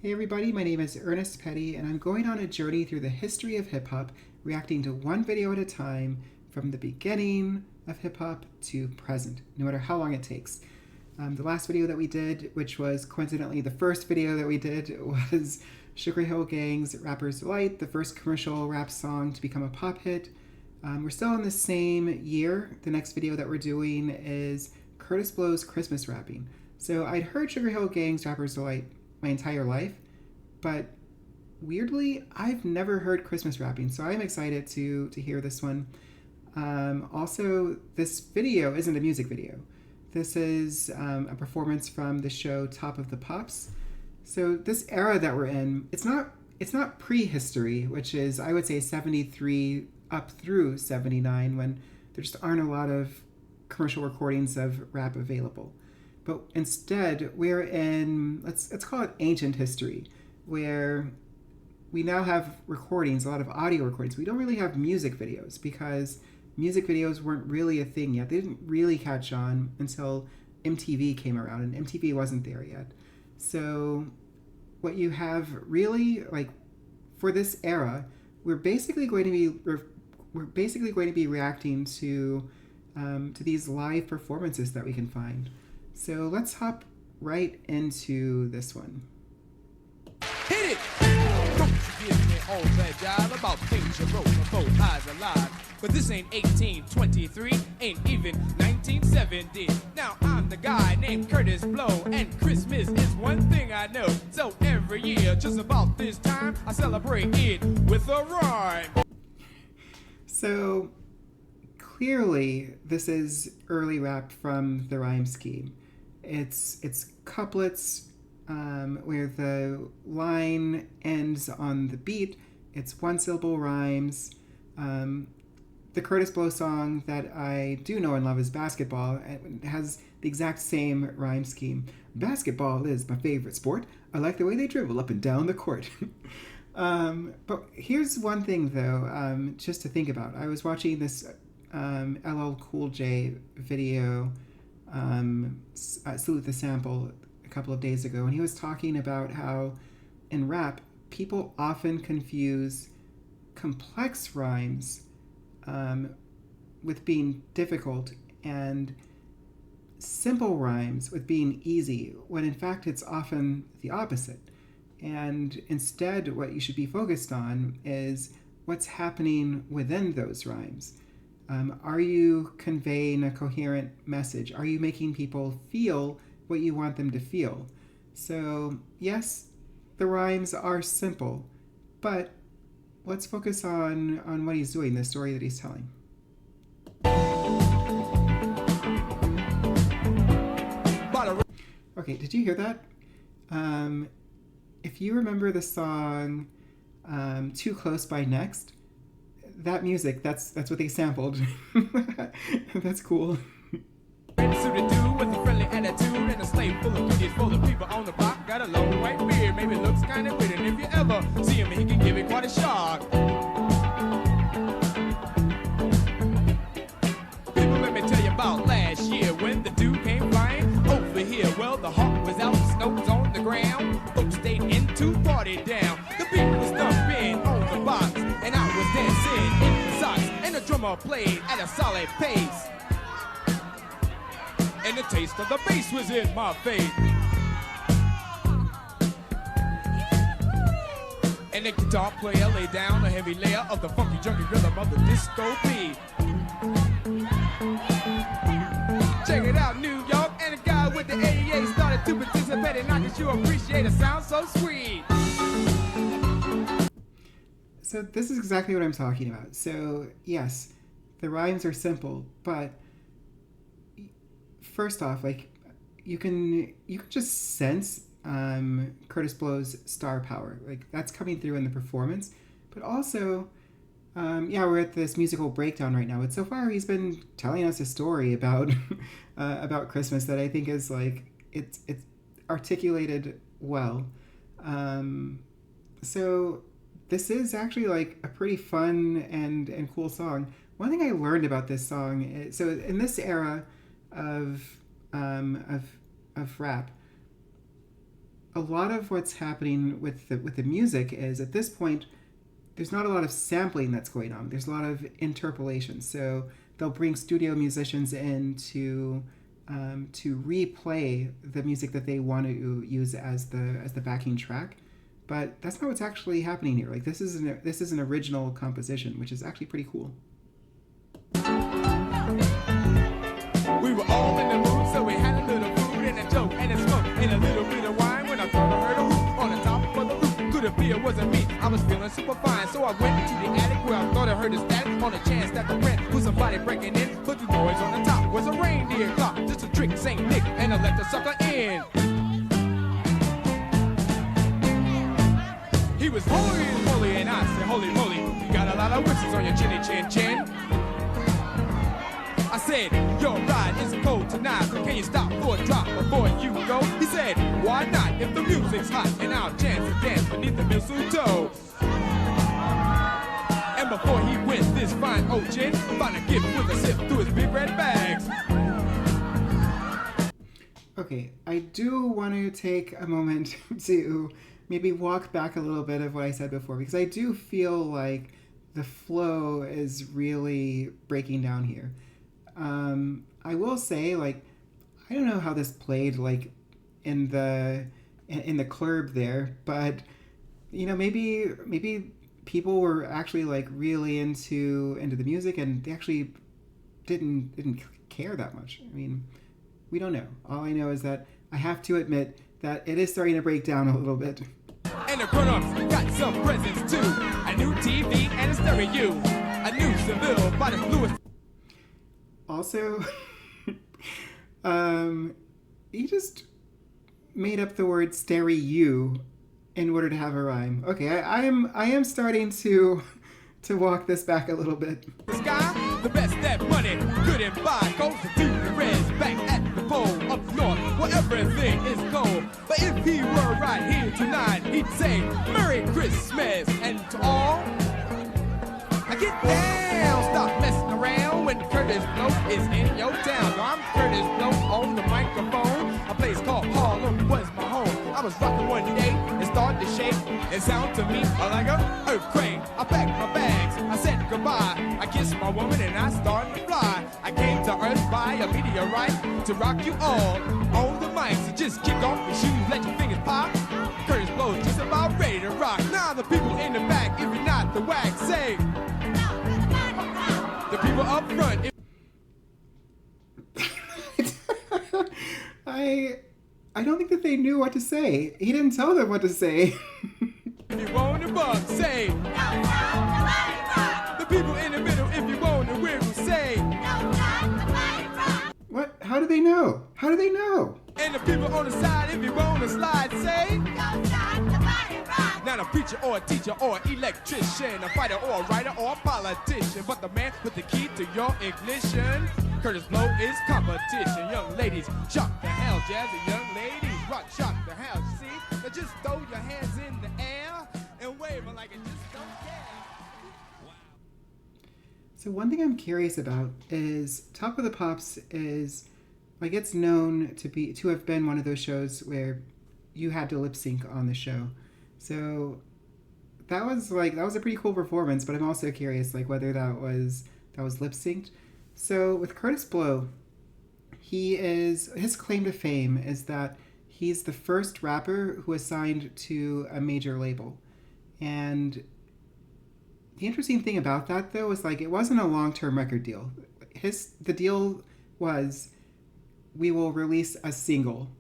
Hey everybody, my name is Ernest Petty, and I'm going on a journey through the history of hip hop, reacting to one video at a time from the beginning of hip hop to present, no matter how long it takes. The last video that we did, which was coincidentally the first video that we did, was Sugar Hill Gang's Rapper's Delight, the first commercial rap song to become a pop hit. We're still in the same year. The next video that we're doing is Kurtis Blow's Christmas Rapping. So I'd heard Sugar Hill Gang's Rapper's Delight my entire life, but weirdly, I've never heard Christmas rapping, so I'm excited to hear this one. Also, this video isn't a music video. This is a performance from the show Top of the Pops. So this era that we're in, it's not prehistory, which is I would say 73 up through 79, when there just aren't a lot of commercial recordings of rap available. But instead, we're in, let's call it ancient history, where we now have recordings, a lot of audio recordings. We don't really have music videos because music videos weren't really a thing yet. They didn't really catch on until MTV came around, and MTV wasn't there yet. So what you have really, like, for this era, we're basically going to be reacting to these live performances that we can find. So let's hop right into this one. Hit it! Don't you give me all that jive about things you wrote before I was alive. But this ain't 1823, ain't even 1970. Now I'm the guy named Kurtis Blow, and Christmas is one thing I know. So every year, just about this time, I celebrate it with a rhyme. So clearly, this is early rap from the rhyme scheme. It's couplets where the line ends on the beat. It's one syllable rhymes. The Kurtis Blow song that I do know and love is Basketball. It has the exact same rhyme scheme. Basketball is my favorite sport. I like the way they dribble up and down the court. But here's one thing though, just to think about. I was watching this LL Cool J video, Salute the Sample, a couple of days ago, and he was talking about how in rap people often confuse complex rhymes with being difficult and simple rhymes with being easy, when in fact it's often the opposite. And instead what you should be focused on is what's happening within those rhymes. Are you conveying a coherent message? Are you making people feel what you want them to feel? So yes, the rhymes are simple, but let's focus on what he's doing, the story that he's telling. Okay, did you hear that? If you remember the song Too Close by Next, that music, that's what they sampled. That's cool. Suited dude with a friendly attitude and a slave full of goodies for the people on the block. Got a long white beard, maybe looks kind of weird, and if you ever see him, he can give it quite a shock. People, let me tell you about last year when the dude came flying over here. Well, the hawk was out, the snow was on the ground. Folks stayed in to party down. The beat was thumping on the box, and I was dancing in the socks, and the drummer played at a solid pace. And the taste of the bass was in my face. And the guitar player laid down a heavy layer of the funky junky rhythm of the disco beat. Check it out, New York, and the guy with the AA started to participate, and I guess you appreciate it, sounds so sweet. So this is exactly what I'm talking about. So yes, the rhymes are simple, but first off, like you can just sense Kurtis Blow's star power. Like that's coming through in the performance, but also we're at this musical breakdown right now. But so far he's been telling us a story about about Christmas that I think is like it's articulated well. So this is actually like a pretty fun and cool song. One thing I learned about this song is, so in this era of rap, a lot of what's happening with the music is at this point there's not a lot of sampling that's going on. There's a lot of interpolation. So they'll bring studio musicians in to replay the music that they want to use as the backing track. But that's not what's actually happening here. Like this is an original composition, which is actually pretty cool. We were all in the mood, so we had a little food and a joke and a smoke and a little bit of wine when I thought I heard a whoop on the top of the roof. Could it be it wasn't me? I was feeling super fine, so I went into the attic where I thought I heard a static on the chance that the rent was somebody breaking in. But the noise on the top was a reindeer clock, just a trick, Saint Nick, and I let the sucker in. He was holy moly, and I said, holy moly, you got a lot of wishes on your chinny chin chin. I said, your ride is cold tonight, so can you stop for a drop before you go? He said, why not, if the music's hot, and I'll chance to dance beneath the mistletoe. And before he went, this fine old gin found a gift with a sip through his big red bags. Okay, I do want to take a moment to maybe walk back a little bit of what I said before, because I do feel like the flow is really breaking down here. I will say, like, I don't know how this played, like, in the club there, but you know, maybe people were actually like really into the music, and they actually didn't care that much. I mean, we don't know. All I know is that I have to admit that it is starting to break down a little bit. And the grown-ups got some presents too. A new TV and a stereo. A new Seville by the Lewis. Also, he just made up the word stereo in order to have a rhyme. Okay, I am starting to walk this back a little bit. The sky, the best that money couldn't buy. Goes to the reds back at the pole up north where everything is cold. But if he were right here tonight, he'd say Merry Christmas. And to all, I get down, stop messing around when Kurtis Blow is in your town. So I'm Kurtis Blow on the microphone. A place called Harlem was my home. I was rocking one day and started to shake. It sounded to me like an earthquake. I packed my bags, I said goodbye. I kissed my woman and I started to fly. I came to Earth by a meteorite to rock you all on the mic. So just kick off your shoes, let your fingers pop. Kurtis Blow is just about ready to rock. Now the people in the back, if you're not the whack, say. The people up front. I don't think that they knew what to say. He didn't tell them what to say. If you want to bump, say. The people in the middle, if you want to wiggle, say. What? How do they know? How do they know? And the people on the side, if you want to slide, say. Not a preacher or a teacher or an electrician, a fighter or a writer or a politician, but the man with the key to your ignition. Kurtis Blow is competition. Young ladies, shock the hell, jazzy young ladies, rock, shock the hell. See, now just throw your hands in the air and wave them like it just don't care. Wow. So one thing I'm curious about is Top of the Pops is like it's known to have been one of those shows where you had to lip sync on the show. So that was a pretty cool performance, but I'm also curious like whether that was lip synced. So with Kurtis Blow, his claim to fame is that he's the first rapper who was signed to a major label. And the interesting thing about that though was like it wasn't a long-term record deal. The deal was we will release a single.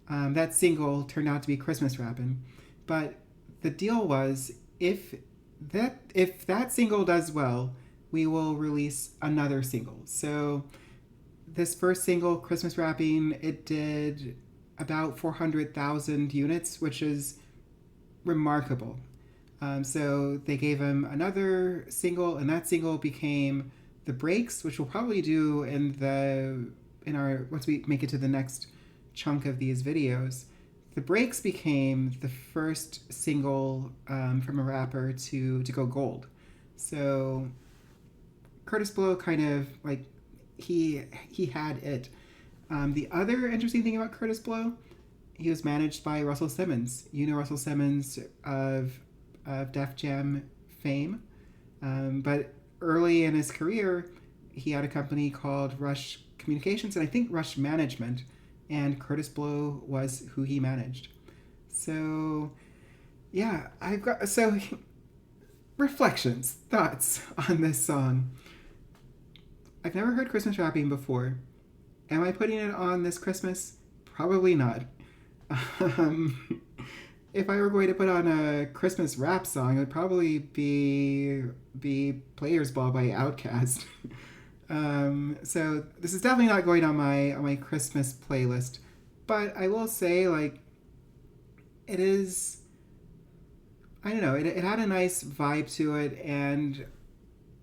That single turned out to be Christmas Rappin'. But the deal was if that single does well, we will release another single. So this first single, Christmas Rappin', it did about 400,000 units, which is remarkable. So they gave him another single, and that single became The Breaks, which we'll probably do once we make it to the next chunk of these videos. The Breaks became the first single from a rapper to go gold. So Kurtis Blow kind of like he had it. The other interesting thing about Kurtis Blow, he was managed by Russell Simmons. You know Russell Simmons of Def Jam fame. But early in his career, he had a company called Rush Communications and I think Rush Management, and Kurtis Blow was who he managed. So, yeah, I've got reflections, thoughts on this song. I've never heard Christmas rapping before. Am I putting it on this Christmas? Probably not. If I were going to put on a Christmas rap song, it would probably be Players Ball by Outkast. So this is definitely not going on my Christmas playlist. But I will say, like, it is, I don't know, it had a nice vibe to it, and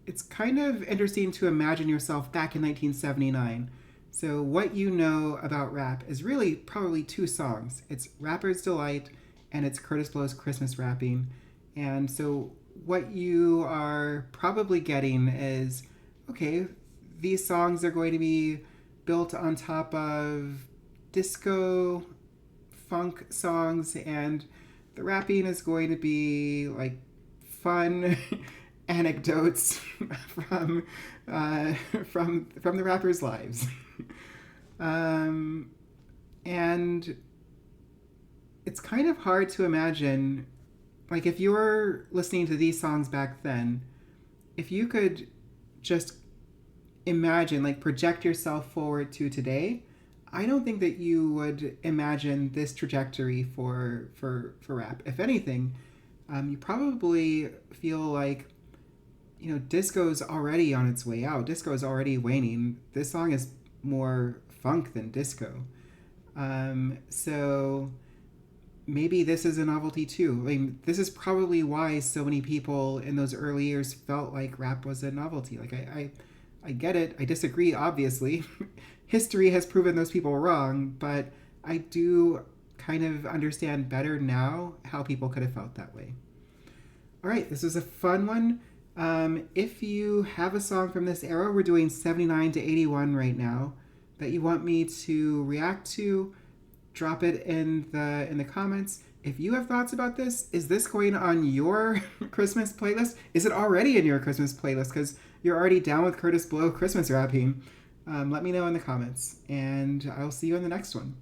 it's kind of interesting to imagine yourself back in 1979. So what you know about rap is really probably two songs. It's Rapper's Delight and it's Kurtis Blow's Christmas Rapping. And so what you are probably getting is, okay, these songs are going to be built on top of disco funk songs, and the rapping is going to be like fun anecdotes from the rappers' lives. And it's kind of hard to imagine, like, if you were listening to these songs back then, if you could just imagine, like, project yourself forward to today, I don't think that you would imagine this trajectory for rap. If anything, you probably feel like, you know, disco's already on its way out. Disco's already waning. This song is more funk than disco. So maybe this is a novelty too. I mean, this is probably why so many people in those early years felt like rap was a novelty. Like, I get it. I disagree, obviously. History has proven those people wrong, but I do kind of understand better now how people could have felt that way. All right, this was a fun one. If you have a song from this era, we're doing 79 to 81 right now, that you want me to react to, drop it in the comments. If you have thoughts about this, is this going on your Christmas playlist? Is it already in your Christmas playlist? Because you're already down with Kurtis Blow Christmas rapping. Let me know in the comments, and I'll see you in the next one.